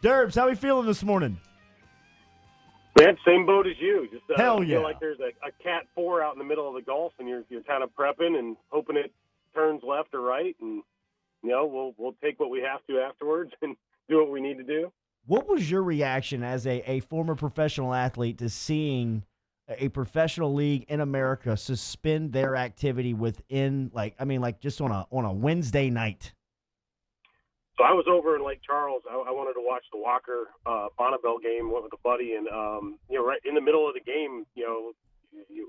Derbs, how are we feeling this morning? Man, same boat as you. Just Hell yeah. feel like there's a Cat 4 out in the middle of the Gulf, and you're kind of prepping and hoping it turns left or right, and we'll take what we have to afterwards and do what we need to do. What was your reaction as a former professional athlete to seeing a professional league in America suspend their activity within, just on a Wednesday night? So I was over in Lake Charles. I wanted to watch the Walker Bonneville game. Went with a buddy, and right in the middle of the game,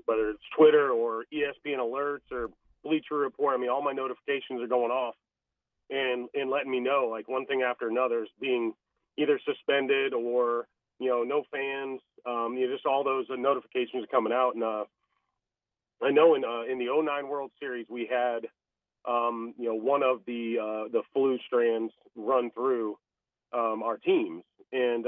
whether it's Twitter or ESPN alerts or Bleacher Report, all my notifications are going off and letting me know, like, one thing after another is being either suspended or no fans. Just all those notifications are coming out, and I know in the '09 World Series we had. One of the flu strands run through our teams, and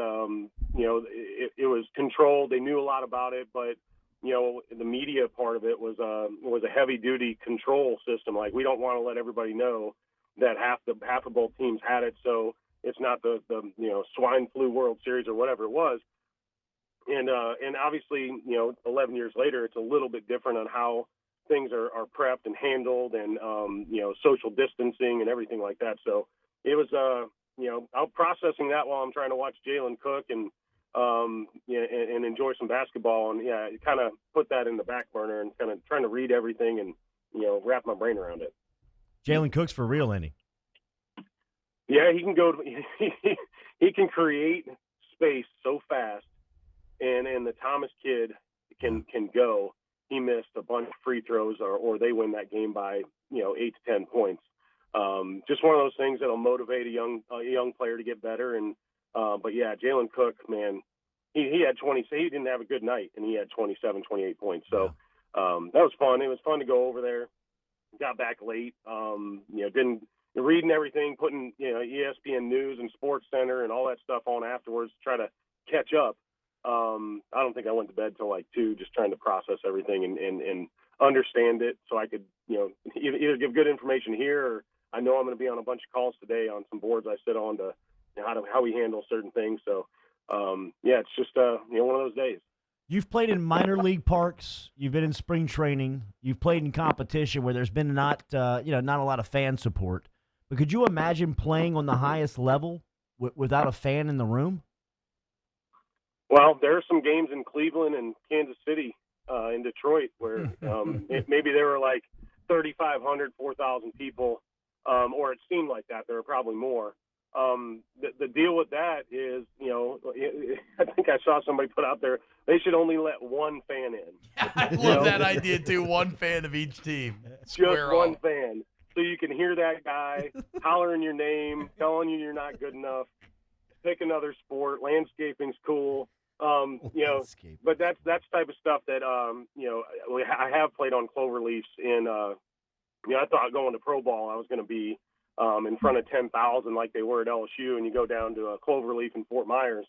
it was controlled. They knew a lot about it, but the media part of it was a heavy duty control system. Like, we don't want to let everybody know that half of both teams had it, so it's not the swine flu World Series or whatever it was. And obviously 11 years later, it's a little bit different on how things are prepped and handled, and social distancing and everything like that. So it was I'm processing that while I'm trying to watch Jalen Cook and enjoy some basketball, and kind of put that in the back burner and kind of trying to read everything and wrap my brain around it. Jalen Cook's for real, ain't he? Yeah, he can go. He can create space so fast, and the Thomas kid can go. He missed a bunch of free throws, or they win that game by 8 to 10 points. Just one of those things that'll motivate a young player to get better. And but yeah, Jalen Cook, man, he had 20. He didn't have a good night, and he had 27, 28 points. So that was fun. It was fun to go over there. Got back late. Didn't reading everything, putting ESPN News and Sports Center and all that stuff on afterwards to try to catch up. I don't think I went to bed till like 2, just trying to process everything and understand it, so I could either give good information here, or I know I'm going to be on a bunch of calls today on some boards I sit on to how we handle certain things. So it's just one of those days. You've played in minor league parks. You've been in spring training. You've played in competition where there's been not a lot of fan support. But could you imagine playing on the highest level without a fan in the room? Well, there are some games in Cleveland and Kansas City, in Detroit, where maybe there were like 3,500, 4,000 people, or it seemed like that. There were probably more. The deal with that is, I think I saw somebody put out there, they should only let one fan in. I love that idea, too. One fan of each team. Just one fan. So you can hear that guy hollering your name, telling you you're not good enough. Pick another sport. Landscaping's cool. But that's type of stuff that I have played on cloverleafs. And I thought going to pro ball I was going to be in front of 10,000 like they were at LSU, and you go down to a cloverleaf in Fort Myers,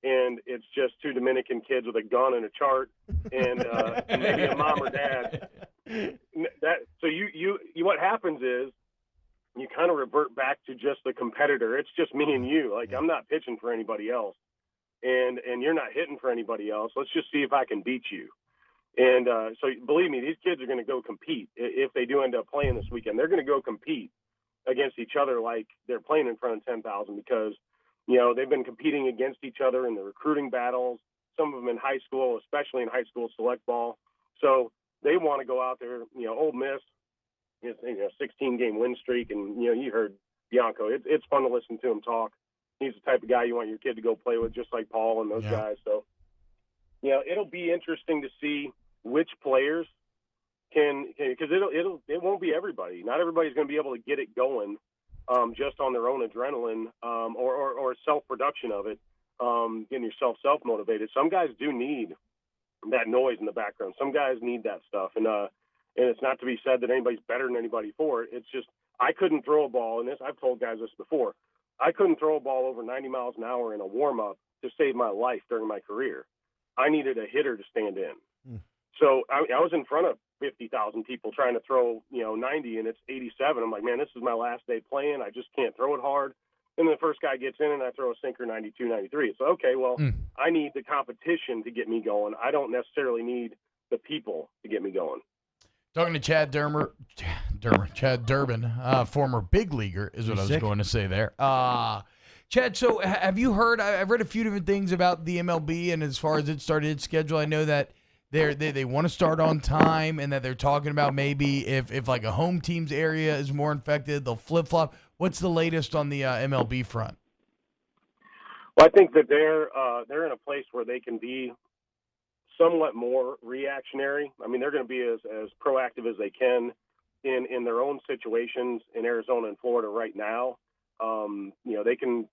and it's just 2 Dominican kids with a gun and a chart, and maybe a mom or dad. So you what happens is you kind of revert back to just the competitor. It's just me and you. Like, I'm not pitching for anybody else. And you're not hitting for anybody else. Let's just see if I can beat you. And so believe me, these kids are going to go compete. If they do end up playing this weekend, they're going to go compete against each other like they're playing in front of 10,000, because, they've been competing against each other in the recruiting battles, some of them in high school, especially in high school select ball. So they want to go out there. Ole Miss is 16-game win streak, and, you heard Bianco. It's fun to listen to him talk. He's the type of guy you want your kid to go play with, just like Paul and those guys. So, it'll be interesting to see which players can, because it won't be everybody. Not everybody's going to be able to get it going just on their own adrenaline or self-production of it, getting yourself self-motivated. Some guys do need that noise in the background. Some guys need that stuff. And it's not to be said that anybody's better than anybody for it. It's just I couldn't throw a ball in this. I've told guys this before. I couldn't throw a ball over 90 miles an hour in a warm-up to save my life during my career. I needed a hitter to stand in. So I was in front of 50,000 people trying to throw, 90, and it's 87. I'm like, man, this is my last day playing. I just can't throw it hard. And the first guy gets in, and I throw a sinker 92, 93. It's okay, well, I need the competition to get me going. I don't necessarily need the people to get me going. Talking to Chad Durbin, former big leaguer, is what I was going to say there. Chad, so have you heard? I've read a few different things about the MLB, and as far as it started its schedule, I know that they want to start on time, and that they're talking about maybe if like a home team's area is more infected, they'll flip flop. What's the latest on the MLB front? Well, I think that they're in a place where they can be somewhat more reactionary. I mean, they're going to be as proactive as they can in their own situations in Arizona and Florida right now. They can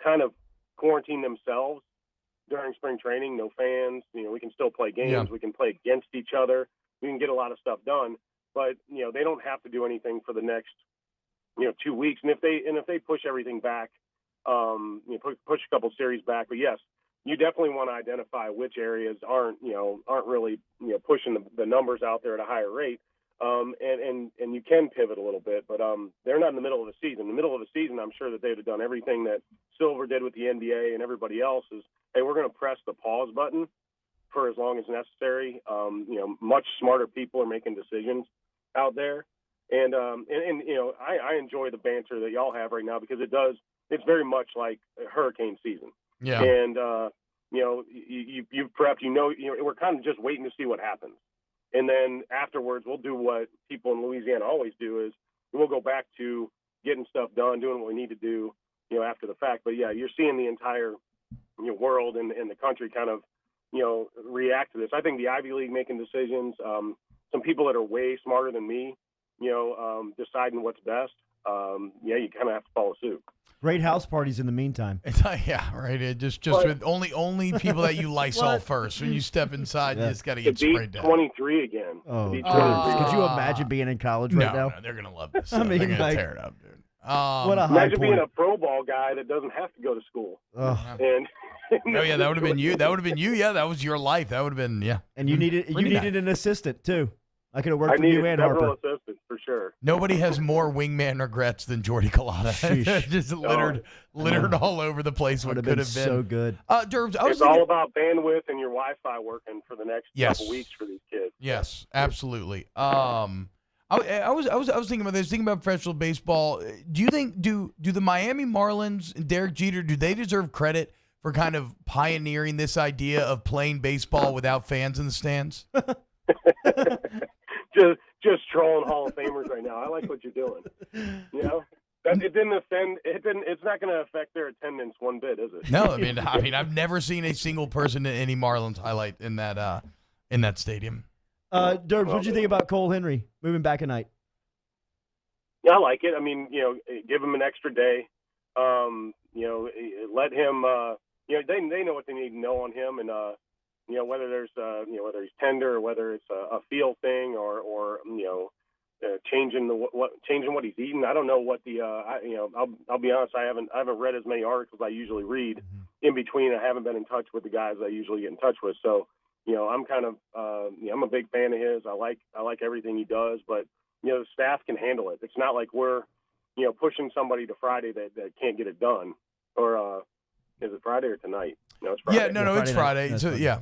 kind of quarantine themselves during spring training. No fans. We can still play games. Yeah. We can play against each other. We can get a lot of stuff done. But they don't have to do anything for the next 2 weeks. And if they push everything back, push a couple series back. But yes, you definitely want to identify which areas aren't really pushing the numbers out there at a higher rate. And you can pivot a little bit, but they're not in the middle of the season. In the middle of the season, I'm sure that they would have done everything that Silver did with the NBA and everybody else is, hey, we're going to press the pause button for as long as necessary. Much smarter people are making decisions out there. And I enjoy the banter that y'all have right now because it's very much like hurricane season. Yeah. And, you've prepped, we're kind of just waiting to see what happens. And then afterwards, we'll do what people in Louisiana always do is we'll go back to getting stuff done, doing what we need to do, after the fact. But yeah, you're seeing the entire world and the country kind of, react to this. I think the Ivy League making decisions, some people that are way smarter than me, deciding what's best. You kind of have to follow suit. Great house parties in the meantime. Yeah, right. It just with only people that you Lysol first. When you step inside, you just got to get sprayed down. 23 again. Oh, could you imagine being in college right now? No, they're gonna love this. They're gonna tear it up, dude. What a high imagine point. being a pro ball guy that doesn't have to go to school. And that would have been you. That would have been you. Yeah, that was your life. That would have been And you needed an assistant too. I could have worked for you and Harper. Assistant for sure. Nobody has more wingman regrets than Jordy Collada. Just littered all over the place. What could have been so good. Derbs, it's all about bandwidth and your Wi-Fi working for the next couple weeks for these kids. Yes, absolutely. I was thinking about this. Thinking about professional baseball. Do you think do the Miami Marlins and Derek Jeter, do they deserve credit for kind of pioneering this idea of playing baseball without fans in the stands? Just trolling Hall of Famers right now. I like what you're doing. It's not going to affect their attendance one bit, is it? No, I mean, I've never seen a single person in any Marlins highlight in that stadium. Derbs, what do you think about Cole Henry moving back a night? Yeah, I like it. I mean, give him an extra day. Let him. They know what they need to know on him, and whether there's whether he's tender or whether it's a feel thing or changing what he's eating. I don't know what the I'll be honest, I haven't read as many articles I usually read. In between, I haven't been in touch with the guys I usually get in touch with. So I'm kind of I'm a big fan of his. I like everything he does, but the staff can handle it. It's not like we're pushing somebody to Friday that can't get it done. Or is it Friday or tonight? No, it's Friday. Yeah, no, it's Friday. So yeah.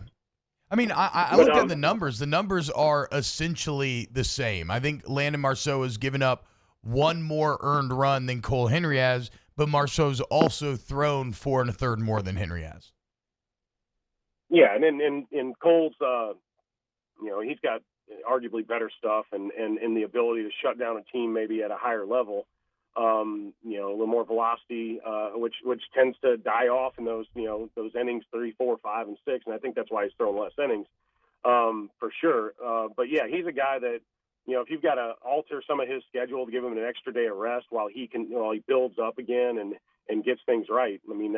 I mean, I looked at the numbers. The numbers are essentially the same. I think Landon Marceau has given up one more earned run than Cole Henry has, but Marceau's also thrown 4 1/3 more than Henry has. Yeah, and Cole's, he's got arguably better stuff and the ability to shut down a team maybe at a higher level. A little more velocity, which tends to die off in those innings 3, 4, 5, and 6, and I think that's why he's throwing less innings, for sure. But yeah, he's a guy that if you've got to alter some of his schedule to give him an extra day of rest while he builds up again and gets things right. I mean,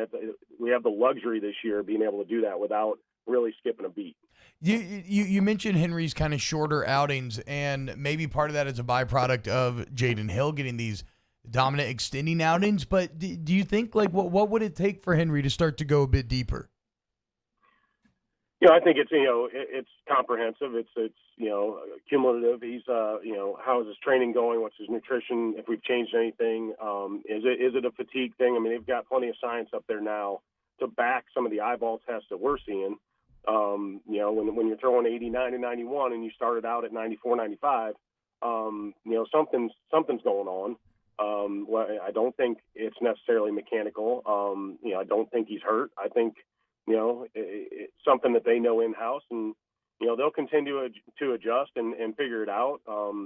we have the luxury this year of being able to do that without really skipping a beat. You mentioned Henry's kind of shorter outings, and maybe part of that is a byproduct of Jaden Hill getting these dominant extending outings, but do you think what would it take for Henry to start to go a bit deeper? I think it's it's comprehensive. It's cumulative. He's how is his training going? What's his nutrition? If we've changed anything, is it a fatigue thing? I mean, they've got plenty of science up there now to back some of the eyeball tests that we're seeing. When you're throwing 89 and 91 and you started out at 94, 95, something's going on. I don't think it's necessarily mechanical. I don't think he's hurt. I think it's something that they know in-house, and they'll continue to adjust and figure it out.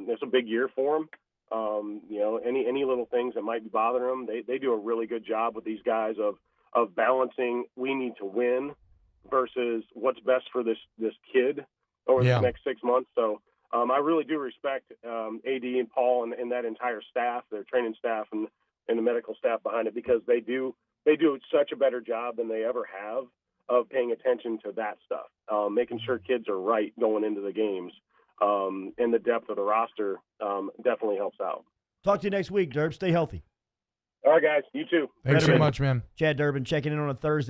It's a big year for them. Any little things that might be bothering them, they do a really good job with these guys of balancing. We need to win versus what's best for this kid over the next 6 months. So I really do respect AD and Paul and that entire staff, their training staff and the medical staff behind it, because they do such a better job than they ever have of paying attention to that stuff, making sure kids are right going into the games. And the depth of the roster definitely helps out. Talk to you next week, Derb. Stay healthy. All right, guys. You too. Thanks so much, man. Chad Durbin checking in on a Thursday.